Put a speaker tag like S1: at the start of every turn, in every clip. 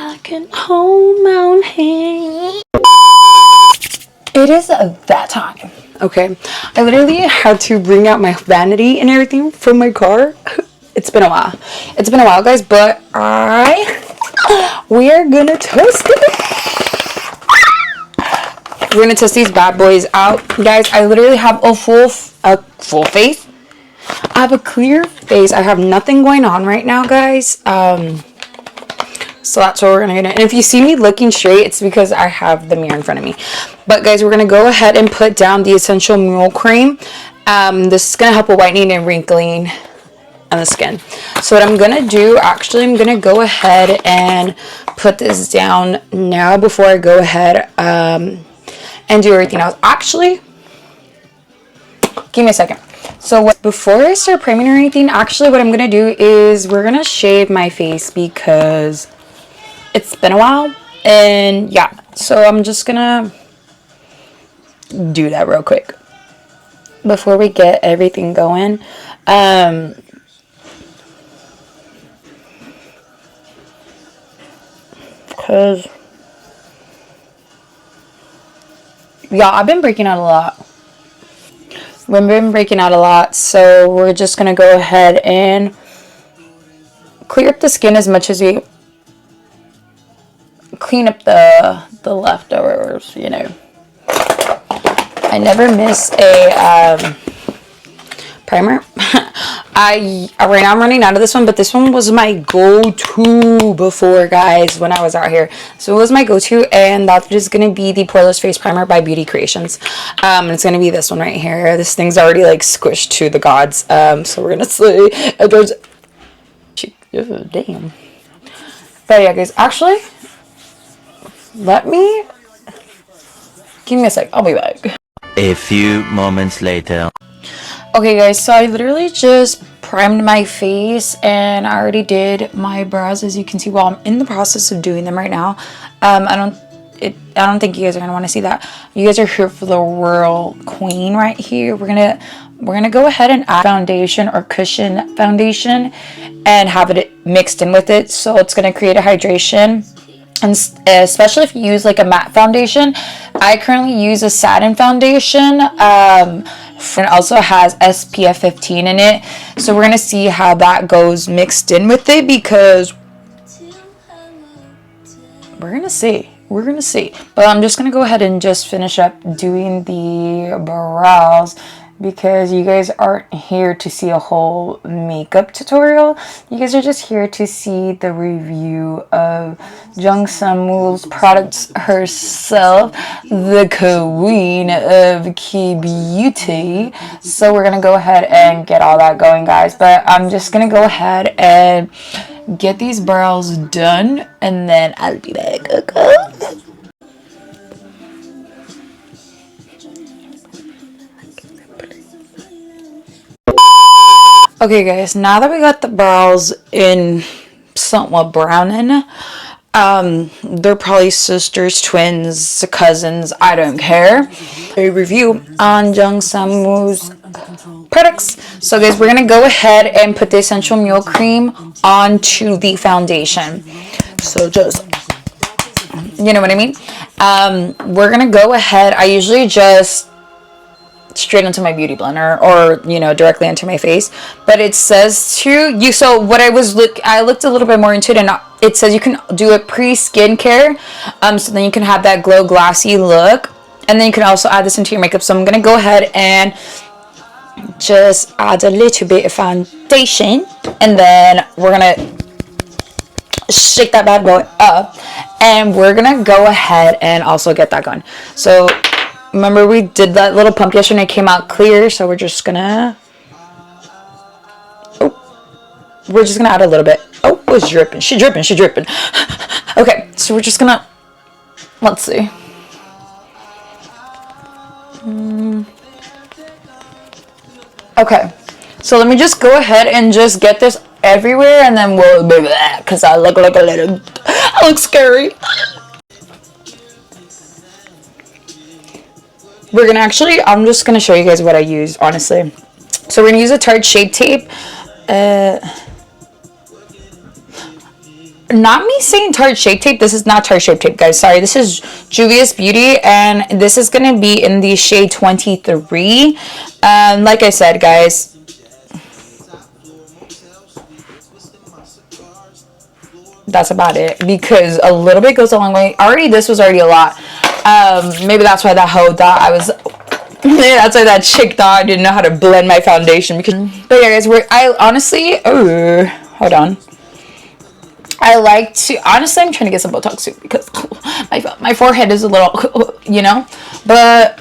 S1: I can hold my hand. It is that time. Okay, I literally had to bring out my vanity and everything from my car. It's been a while. It's been a while, guys, but we are gonna toast it. We're gonna test these bad boys out, guys. I literally have a full face. I have a clear face. I have nothing going on right now, guys. So that's what we're gonna do. And if you see me looking straight, it's because I have the mirror in front of me. But guys, we're gonna go ahead and put down the Essential Mule Cream. This is gonna help with whitening and wrinkling on the skin. So what I'm gonna do, actually, I'm gonna go ahead and put this down now before I go ahead and do everything else. Actually, give me a second. So before I start priming or anything, actually what I'm gonna do is we're gonna shave my face because it's been a while, and yeah, so I'm just gonna do that real quick before we get everything going. Because yeah, I've been breaking out a lot. We've been breaking out a lot, so we're just gonna go ahead and clear up the skin as much as we clean up the leftovers, you know. I never miss a primer. Right now I'm running out of this one, but this one was my go-to before, guys, when I was out here. So it was my go-to, and that is gonna be the Poreless Face Primer by Beauty Creations. And it's gonna be this one right here. This thing's already like squished to the gods. So we're gonna say, damn. But yeah, guys, actually, give me a sec, I'll be back.
S2: A few moments later.
S1: Okay, guys, so I literally just primed my face, and I already did my brows, as you can see. While I'm in the process of doing them right now. I don't think you guys are gonna want to see that. You guys are here for the Royal Queen right here. We're gonna go ahead and add foundation or cushion foundation and have it mixed in with it, so it's gonna create a hydration. And especially if you use like a matte foundation, I currently use a satin foundation. It also has SPF 15 in it, so we're gonna see how that goes mixed in with it, because we're gonna see. But I'm just gonna go ahead and just finish up doing the brows, because you guys aren't here to see a whole makeup tutorial. You guys are just here to see the review of Jung Samul's products herself, the queen of K-beauty. So we're gonna go ahead and get all that going, guys. But I'm just gonna go ahead and get these brows done, and then I'll be back. Okay. Okay, guys, now that we got the brows in somewhat browning, they're probably sisters, twins, cousins, I don't care. A review on Jung Samul's products. So guys, we're gonna go ahead and put the Essential Mule Cream onto the foundation. So just, you know what I mean? We're gonna go ahead, I usually just straight into my beauty blender, or you know, directly into my face, but it says to so what I looked a little bit more into it, and it says you can do it pre-skincare, so then you can have that glow glassy look, and then you can also add this into your makeup. So I'm gonna go ahead and just add a little bit of foundation, and then we're gonna shake that bad boy up, and we're gonna go ahead and also get that going. So remember, we did that little pump yesterday and it came out clear, so we're just gonna add a little bit. Oh, it's dripping. She dripping. Okay, so we're just gonna, let's see. Okay, so let me just go ahead and just get this everywhere, and then we'll be back, because I look like I look scary. I'm just gonna show you guys what I use, honestly. So we're gonna use a Tarte Shape Tape. not me saying Tarte Shape Tape. This is not Tarte Shape Tape, guys. Sorry. This is Juvia's Beauty, and this is going to be in the shade 23. Like I said, guys, that's about it, because a little bit goes a long way. Already, this was already a lot. Maybe that's why that hoe thought I was... that's why that chick thought I didn't know how to blend my foundation. But yeah, guys, I honestly... hold on. I like to... Honestly, I'm trying to get some Botox too, because my forehead is a little... You know? But...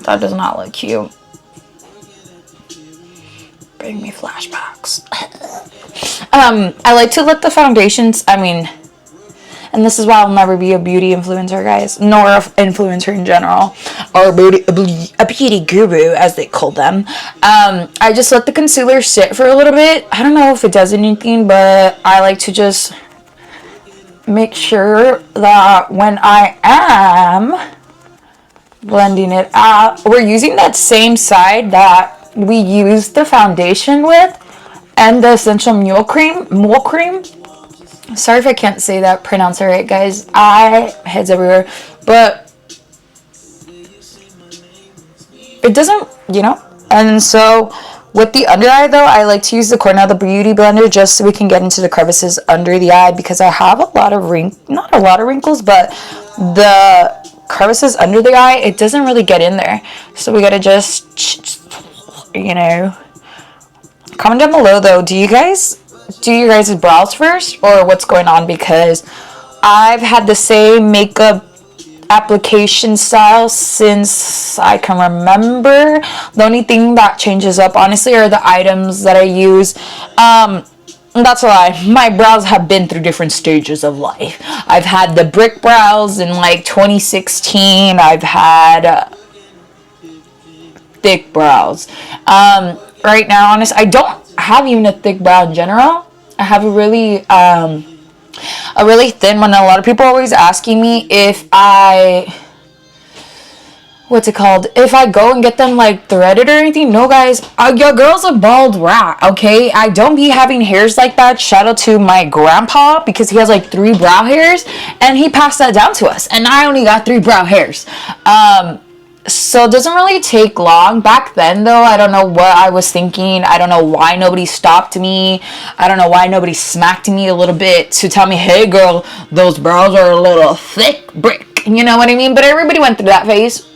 S1: that does not look cute. Bring me flashbacks. I like to let the foundations... and this is why I'll never be a beauty influencer, guys, nor an influencer in general, or a beauty guru, as they call them. I just let the concealer sit for a little bit. I don't know if it does anything, but I like to just make sure that when I am blending it out, we're using that same side that we used the foundation with, and the essential mule cream. Sorry if I can't say that, pronounce it right, guys. Heads everywhere. But it doesn't, you know. And so with the under eye, though, I like to use the Cornell the Beauty Blender just so we can get into the crevices under the eye, because I have a lot of not a lot of wrinkles, but the crevices under the eye, it doesn't really get in there. So we gotta just, you know. Comment down below, though, do you guys do your guys' brows first, or what's going on? Because I've had the same makeup application style since I can remember. The only thing that changes up, honestly, are the items that I use. That's a lie. My brows have been through different stages of life. I've had the brick brows in like 2016. I've had thick brows. Right now, honestly, I don't have even a thick brow in general. I have a really thin one. A lot of people are always asking me if if I go and get them like threaded or anything. No, guys, your girl's a bald rat, okay? I don't be having hairs like that. Shout out to my grandpa, because he has like 3 brow hairs, and he passed that down to us, and I only got 3 brow hairs. So it doesn't really take long. Back then, though, I don't know what I was thinking. I don't know why nobody stopped me. I don't know why nobody smacked me a little bit to tell me, hey, girl, those brows are a little thick brick. You know what I mean? But everybody went through that phase.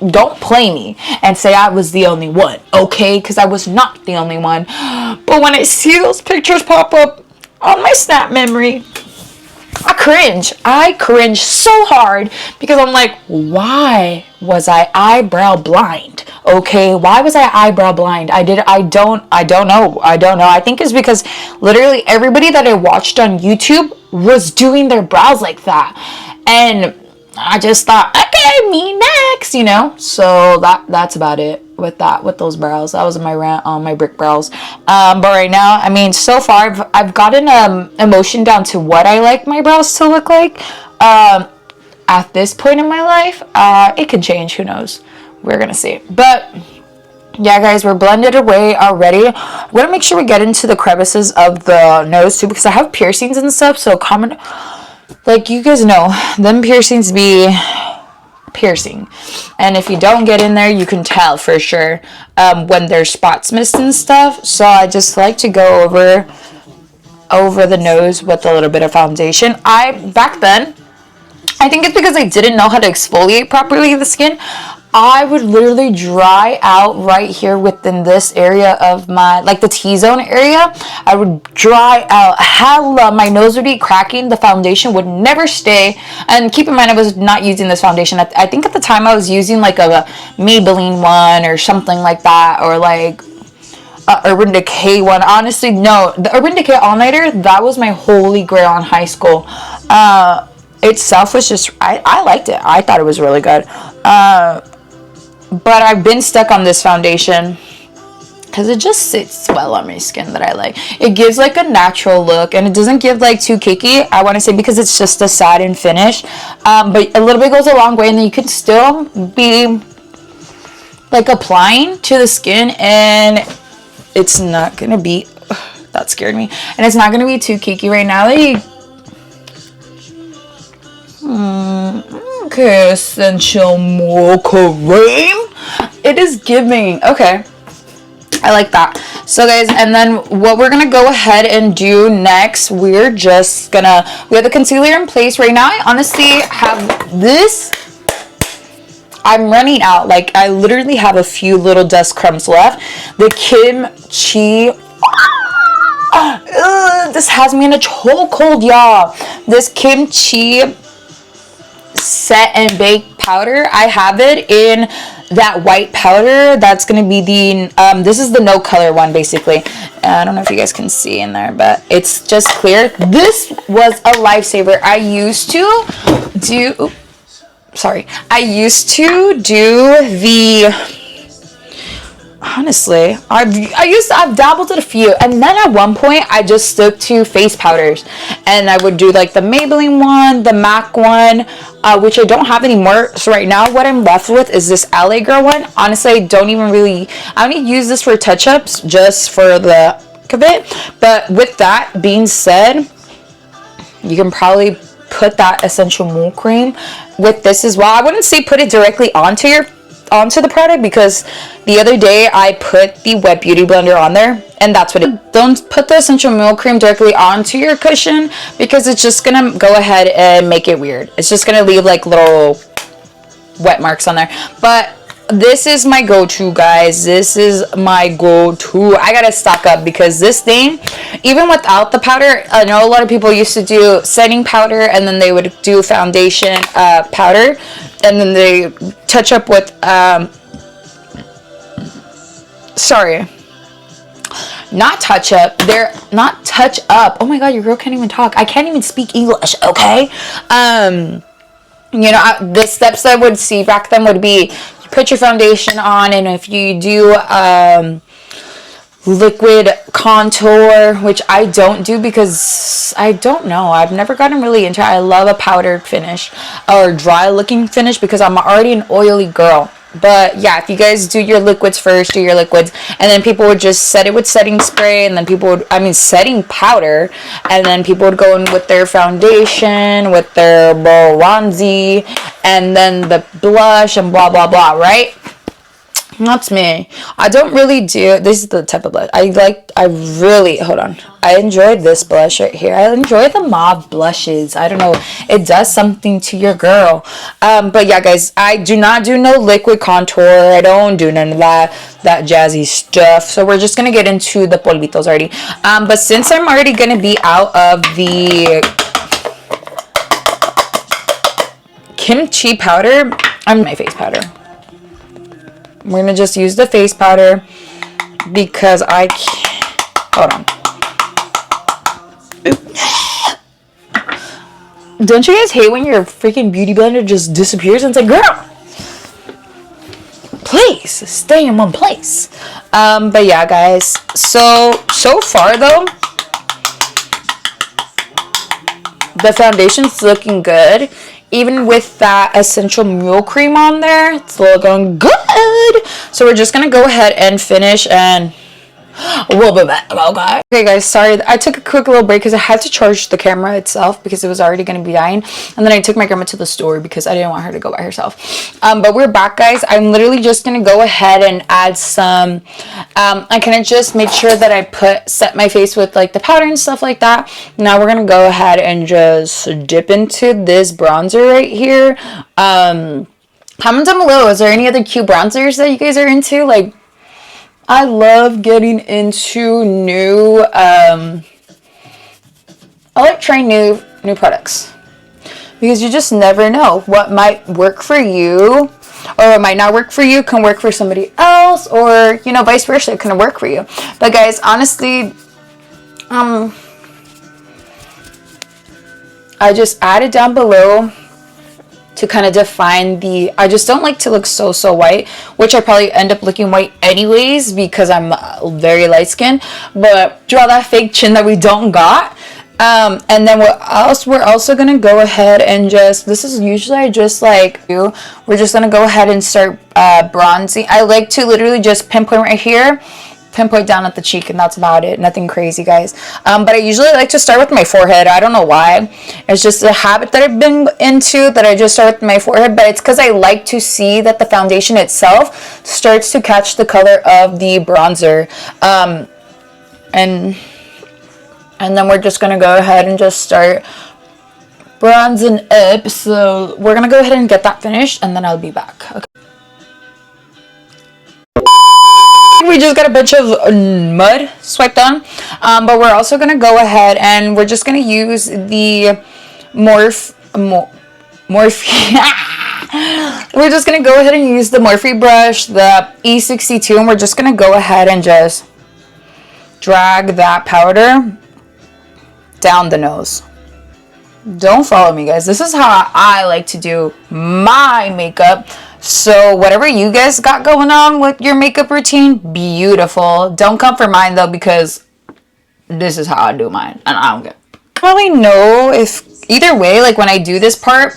S1: Don't play me and say I was the only one, okay? Because I was not the only one. But when I see those pictures pop up on my Snap memory, I cringe so hard, because I'm like, why was I eyebrow blind? Okay, why was I eyebrow blind? I don't know. I think it's because literally everybody that I watched on YouTube was doing their brows like that. And I just thought, okay, me next, you know? So that's about it with those brows. That was my rant on my brick brows. But right now, so far I've gotten emotion down to what I like my brows to look like. At this point in my life, it can change, who knows? We're gonna see. But yeah, guys, we're blended away already. I'm gonna make sure we get into the crevices of the nose too, because I have piercings and stuff. So comment, like, you guys know, them piercings be piercing, and if you don't get in there, you can tell for sure when there's spots missed and stuff. So I just like to go over the nose with a little bit of foundation. Back then, I think it's because I didn't know how to exfoliate properly the skin. I would literally dry out right here within this area of my, like the T-zone area. I would dry out hella. My nose would be cracking. The foundation would never stay. And keep in mind, I was not using this foundation. I think at the time I was using like a Maybelline one or something like that, or like Urban Decay one. Honestly, no. The Urban Decay All Nighter, that was my holy grail in high school. Itself was just, I liked it. I thought it was really good. But I've been stuck on this foundation because it just sits well on my skin that I like. It gives like a natural look, and it doesn't give like too cakey, I want to say, because it's just a satin finish. But a little bit goes a long way, and then you can still be like applying to the skin, and it's not gonna be that scared me. And it's not going to be too cakey right now. Okay, essential mocha cream. It is giving. Okay. I like that. So guys, and then what we're gonna go ahead and do next, we have the concealer in place right now. I honestly have this. I'm running out. Like, I literally have a few little dust crumbs left. The kimchi. This has me in a chokehold, y'all. This kimchi set and bake powder, I have it in that white powder. That's gonna be the this is the no color one, basically. I don't know if you guys can see in there, but it's just clear. This was a lifesaver. I used to do the, honestly, I've dabbled in a few, and then at one point I just stuck to face powders, and I would do like the Maybelline one, the MAC one, which I don't have anymore. So right now what I'm left with is this LA Girl one. Honestly, I only use this for touch-ups, just for the heck of it. But with that being said, you can probably put that essential mole cream with this as well. I wouldn't say put it directly onto the product, because the other day I put the wet beauty blender on there, and that's what it, don't put the essential milk cream directly onto your cushion, because it's just gonna go ahead and make it weird. It's just gonna leave like little wet marks on there. But this is my go-to, guys. This is my go-to. I gotta stock up, because this thing, even without the powder, I know a lot of people used to do setting powder, and then they would do foundation powder, and then they touch up with not touch up. They're not touch up. Oh my god, your girl can't even talk. I can't even speak English, okay? You know, the steps I would see back then would be, you put your foundation on, and if you do liquid contour, which I don't do because I don't know, I've never gotten really into it. I love a powdered finish or dry looking finish, because I'm already an oily girl. But yeah, if you guys do your liquids first, and then people would just set it with setting spray, and then setting powder, and then people would go in with their foundation, with their bronzy, and then the blush, and blah blah blah, right? That's me. I don't really do, this is the type of blush I enjoyed this blush right here. I enjoy the mauve blushes. I don't know, it does something to your girl. But yeah, guys, I do not do no liquid contour. I don't do none of that jazzy stuff. So we're just gonna get into the polvitos already. But since I'm already gonna be out of the kimchi powder, I'm my face powder. We're gonna just use the face powder, because I can't. Hold on. Don't you guys hate when your freaking beauty blender just disappears? And it's like, girl, please stay in one place. But yeah, guys. So far though, the foundation's looking good. Even with that essential mule cream on there, it's looking good. So we're just gonna go ahead and finish, and we'll be back. Okay guys, sorry, I took a quick little break because I had to charge the camera itself, because it was already going to be dying, and then I took my grandma to the store because I didn't want her to go by herself. But we're back, guys. I'm literally just going to go ahead and add some, I kind of just made sure that I set my face with like the powder and stuff like that. Now we're going to go ahead and just dip into this bronzer right here. Comment down below, is there any other cute bronzers that you guys are into? Like, I love getting into new, I like trying new products, because you just never know what might work for you, or it might not work for you, can work for somebody else, or, you know, vice versa, it can work for you. But guys, honestly, I just added down below to kind of define I just don't like to look so white, which I probably end up looking white anyways because I'm very light skinned, but draw that fake chin that we don't got. And then what else, we're also gonna go ahead and this is usually I just like, we're just gonna go ahead and start bronzing. I like to literally just pinpoint right here pinpoint down at the cheek, and that's about it. Nothing crazy, guys. But I usually like to start with my forehead. I don't know why. It's just a habit that I've been into, that I just start with my forehead. But it's because I like to see that the foundation itself starts to catch the color of the bronzer. And then we're just gonna go ahead and just start bronzing up. So we're gonna go ahead and get that finished, and then I'll be back. Okay. We just got a bunch of mud swiped on, but we're also gonna go ahead and we're just gonna use the Morphe. We're just gonna go ahead and use the Morphe brush, the E62, and we're just gonna go ahead and just drag that powder down the nose. Don't follow me, guys. This is how I like to do my makeup. So whatever you guys got going on with your makeup routine, beautiful. Don't come for mine though, because this is how I do mine, and I don't get. I don't really know if either way. Like when I do this part,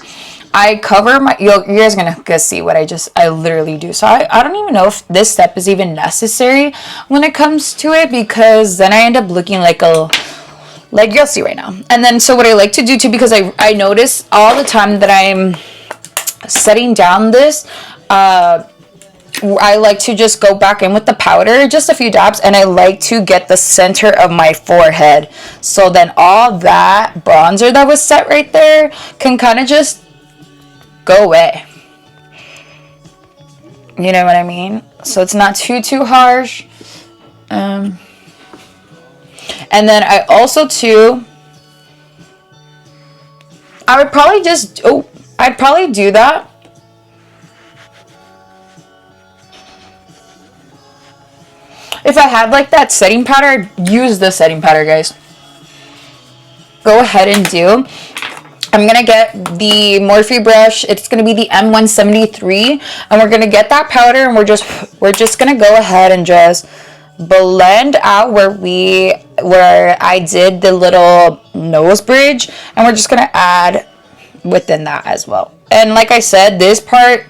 S1: I cover my. You guys are gonna see what I literally do. So I don't even know if this step is even necessary when it comes to it, because then I end up looking like you'll see right now. And then so what I like to do too, because I notice all the time that I'm setting down this, I like to just go back in with the powder, just a few dabs, and I like to get the center of my forehead, so then all that bronzer that was set right there can kind of just go away. You know what I mean? So it's not too harsh. And then I also too, I'd probably do that. If I had like that setting powder, I'd use the setting powder, guys. Go ahead and do. I'm gonna get the Morphe brush. It's gonna be the M173, and we're gonna get that powder, and we're just gonna go ahead and just blend out where I did the little nose bridge, and we're just gonna add within that as well. And like I said, this part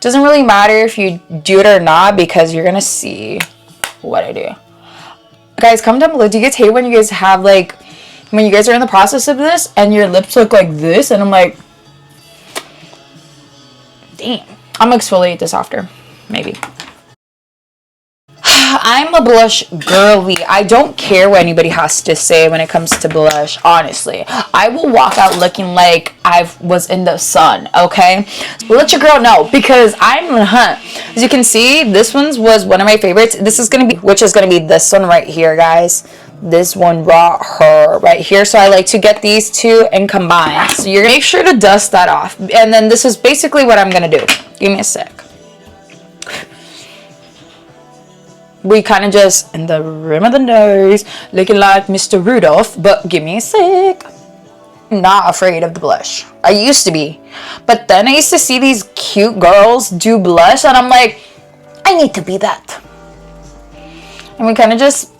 S1: doesn't really matter if you do it or not, because you're gonna see what I do. Guys, comment down below, do you guys hate when you guys have like, when you guys are in the process of this and your lips look like this, and I'm like, damn. I'm gonna exfoliate this after, maybe. I'm a blush girly. I don't care what anybody has to say when it comes to blush, honestly. I will walk out looking like I was in the sun, okay? Let your girl know, because I'm in a hunt. As you can see, this one was one of my favorites. This is gonna be, which is gonna be this one right here, guys. This one right here. So I like to get these two and combine. So you're gonna make sure to dust that off. And then this is basically what I'm gonna do. Give me a sec. We kind of just in the rim of the nose, looking like Mr. Rudolph, but give me a sec. I'm not afraid of the blush. I used to be, but then I used to see these cute girls do blush, and I'm like, I need to be that. And we kind of just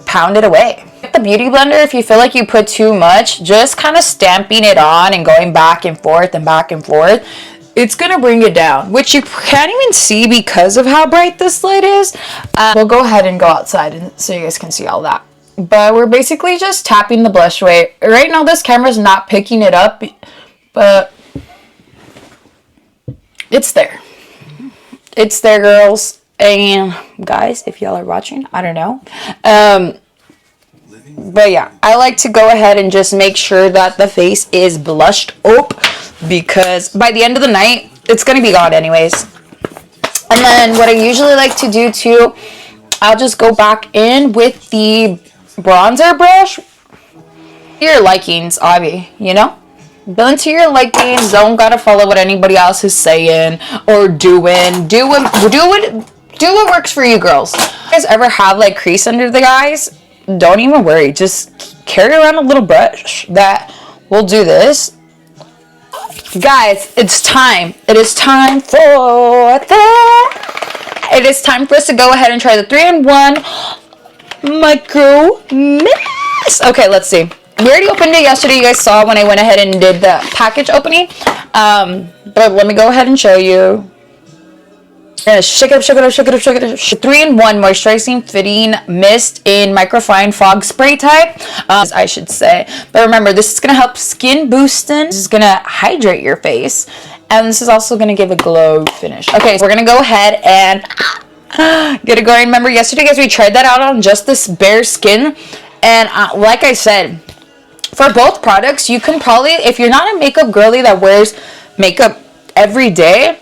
S1: pound it away. With the beauty blender, if you feel like you put too much, just kind of stamping it on and going back and forth and back and forth, it's gonna bring it down, which you can't even see because of how bright this light is. We'll go ahead and go outside and so you guys can see all that. But we're basically just tapping the blush away. Right now this camera's not picking it up, but it's there. It's there, girls and guys, if y'all are watching. I don't know. But yeah, I like to go ahead and just make sure that the face is blushed up, because by the end of the night, it's going to be gone anyways. And then what I usually like to do too, I'll just go back in with the bronzer brush. Your likings, Abby, you know? Build into your likings. Don't got to follow what anybody else is saying or doing. Do what works for you, girls. If you guys ever have like crease under the eyes, don't even worry. Just carry around a little brush that will do this. Guys, it's time. It is time for that. It is time for us to go ahead and try the 3-in-1 Micro Mist. Okay, let's see. We already opened it yesterday. You guys saw when I went ahead and did the package opening. But let me go ahead and show you. Gonna shake it up, shake it up, shake it up, shake it up. 3-in-1 moisturizing fitting mist in microfine fog spray type, I should say. But remember, this is gonna help skin boosting. This is gonna hydrate your face, and this is also gonna give a glow finish. Okay, so we're gonna go ahead and get it going. Remember, yesterday, guys, we tried that out on just this bare skin, and like I said, for both products, you can probably, if you're not a makeup girly that wears makeup every day,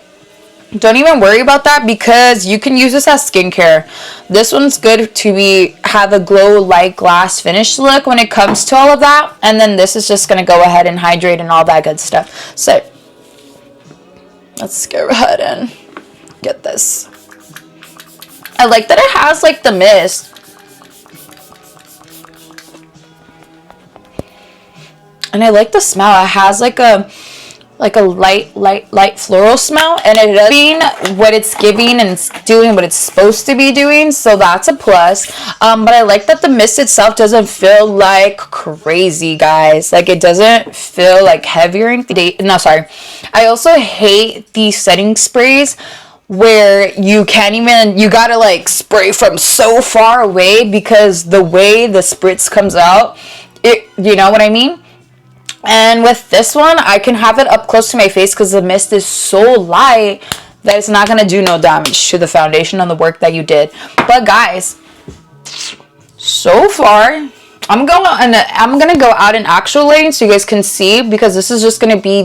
S1: don't even worry about that, because you can use this as skincare. This one's good to have a glow light glass finish look when it comes to all of that, and then this is just gonna go ahead and hydrate and all that good stuff. So let's go ahead and get this. I like that it has like the mist. And I like the smell. It has like a light floral smell, and it is being what it's giving, and it's doing what it's supposed to be doing, so that's a plus. But I like that the mist itself doesn't feel like crazy, guys. Like, it doesn't feel like heavier. No, sorry. I also hate these setting sprays where you can't even, you gotta like spray from so far away, because the way the spritz comes out, you know what I mean? And with this one, I can have it up close to my face because the mist is so light that it's not going to do no damage to the foundation and the work that you did. But guys, so far, I'm going to go out in actual lighting so you guys can see, because this is just going to be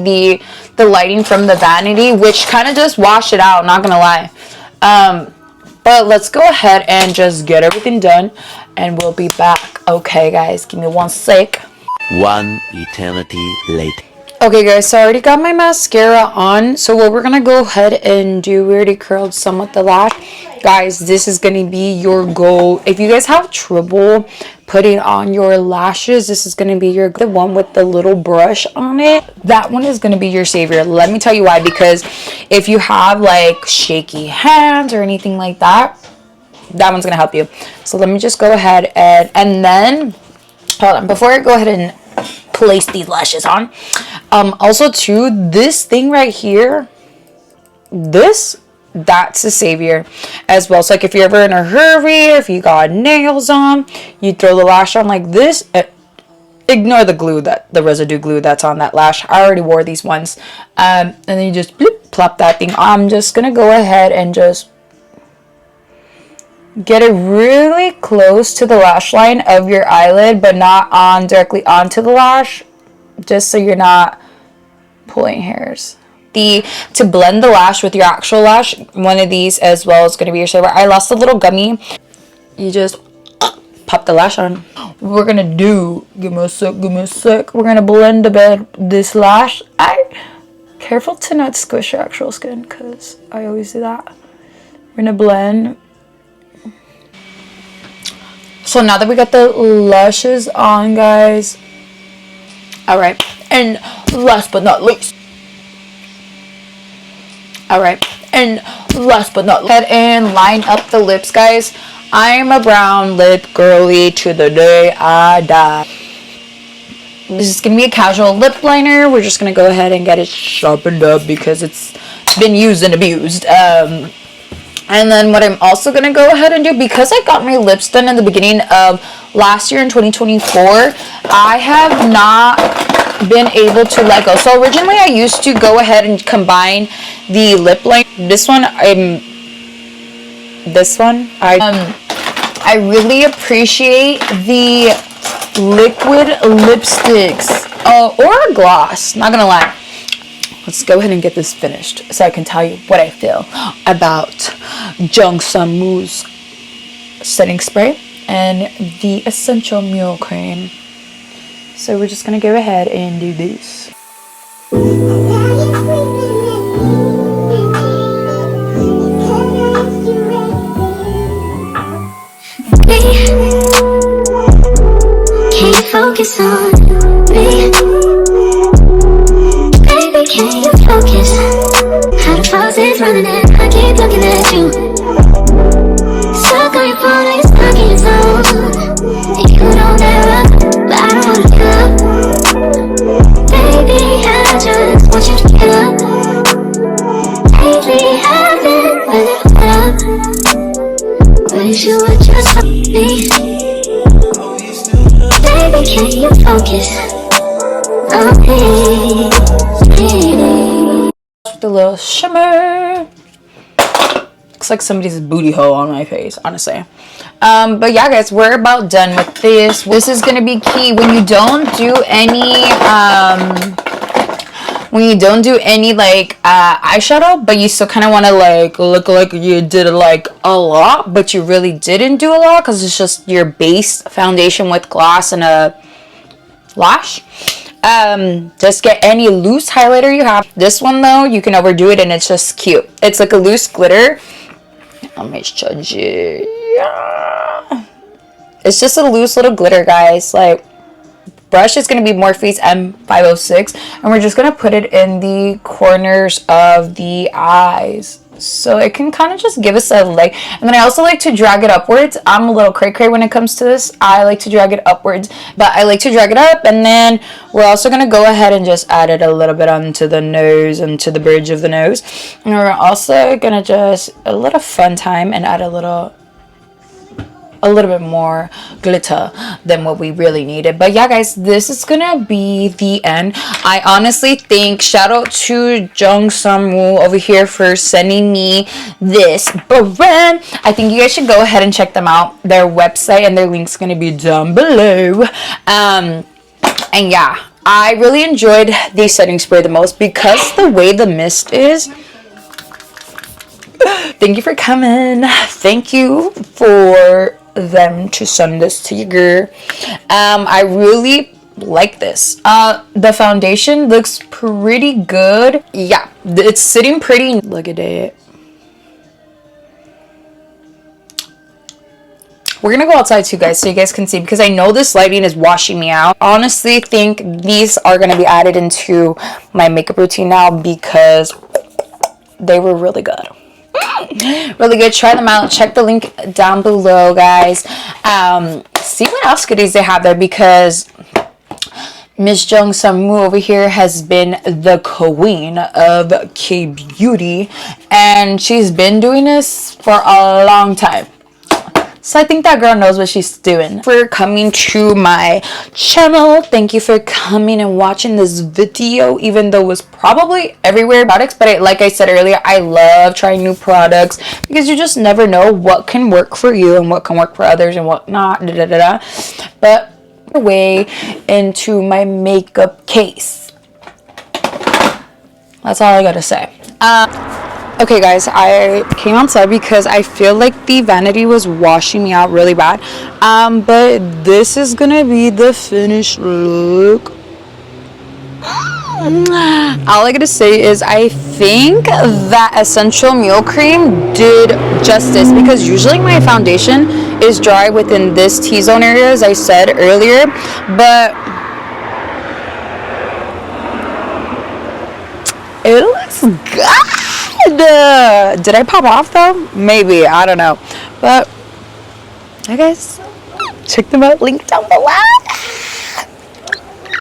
S1: the lighting from the vanity, which kind of just wash it out, not going to lie. But let's go ahead and just get everything done, and we'll be back. Okay, guys, give me one sec.
S2: One eternity later.
S1: Okay, guys, so I already got my mascara on. So what we're gonna go ahead and do, we already curled some with the lash. Guys, this is gonna be your goal. If you guys have trouble putting on your lashes, this is gonna be the one with the little brush on it. That one is gonna be your savior. Let me tell you why. Because if you have like shaky hands or anything like that, that one's gonna help you. So let me just go ahead and then hold on, before I go ahead and place these lashes on, also too, this thing right here, that's a savior as well. So like, if you're ever in a hurry, if you got nails on, you throw the lash on like this, ignore the glue, the residue glue that's on that lash. I already wore these ones, and then you just bloop, plop that thing. I'm just gonna go ahead and just get it really close to the lash line of your eyelid, but not directly onto the lash, just so you're not pulling hairs. To blend the lash with your actual lash, one of these as well is going to be your saver. I lost a little gummy. You just pop the lash on. We're gonna do, give me a sec. We're gonna blend this lash. Careful to not squish your actual skin, because I always do that. We're gonna blend. So now that we got the lashes on, guys, alright, and last but not least, and line up the lips, guys. I'm a brown lip girly to the day I die. This is going to be a casual lip liner. We're just going to go ahead and get it sharpened up because it's been used and abused. And then what I'm also going to go ahead and do, because I got my lips done in the beginning of last year in 2024, I have not been able to let go. So originally I used to go ahead and combine the lip liner. I really appreciate the liquid lipsticks or a gloss, not gonna lie. Let's go ahead and get this finished so I can tell you what I feel about Jungsun Moo's setting spray and the Essential Mule Cream. So we're just gonna go ahead and do this.
S3: Can't focus on me. Baby, can you focus? How the faucet's running and I keep looking at you. Stuck on your phone and you're stuck in your zone. And you don't ever, but I don't wanna give up. Baby, I just want you to get up. Lately I've been a little Wish you would just love me. Baby, can you focus on me?
S1: With a little shimmer. Looks like somebody's booty hole on my face, honestly. But yeah, guys, we're about done with this. This is gonna be key when you don't do any like eyeshadow, but you still kind of want to like look like you did like a lot, but you really didn't do a lot because it's just your base foundation with gloss and a lash. Just get any loose highlighter you have. This one though, you can overdo it and it's just cute. It's like a loose glitter. Let me show you. Yeah. It's just a loose little glitter, guys. Like, brush is going to be Morphe's M506, and we're just going to put it in the corners of the eyes, so it can kind of just give us a like. And then I also like to drag it upwards. I'm a little cray-cray when it comes to this. I like to drag it upwards, but I like to drag it up. And then we're also going to go ahead and just add it a little bit onto the nose and to the bridge of the nose. And we're also going to just a little fun time and add a little bit more glitter than what we really needed. But yeah, guys, this is gonna be the end. I honestly think shout out to Jung Samwoo over here for sending me this brand. I think you guys should go ahead and check them out. Their website and their link's gonna be down below. And yeah, I really enjoyed the setting spray the most because the way the mist is. Thank you for coming. Thank you for them to send this to you, girl. I really like this. The foundation looks pretty good. Yeah, it's sitting pretty. Look at it. We're gonna go outside too, guys, so you guys can see, because I know this lighting is washing me out. Honestly, think these are gonna be added into my makeup routine now because they were really good. Really good. Try them out. Check the link down below, guys. See what else goodies they have there, because Miss Jung Samwoo over here has been the queen of K-beauty, and she's been doing this for a long time. So I think that girl knows what she's doing. For coming to my channel, thank you for coming and watching this video, even though it was probably everywhere products. But like I said earlier, I love trying new products because you just never know what can work for you and what can work for others and what not. But way into my makeup case. That's all I gotta say. Okay, guys, I came outside because I feel like the vanity was washing me out really bad. But this is gonna be the finished look. All I gotta say is I think that Essential Meal Cream did justice, because usually my foundation is dry within this T-zone area, as I said earlier, but it looks good. Did I pop off though? Maybe, I don't know. But I guess check them out, link down below.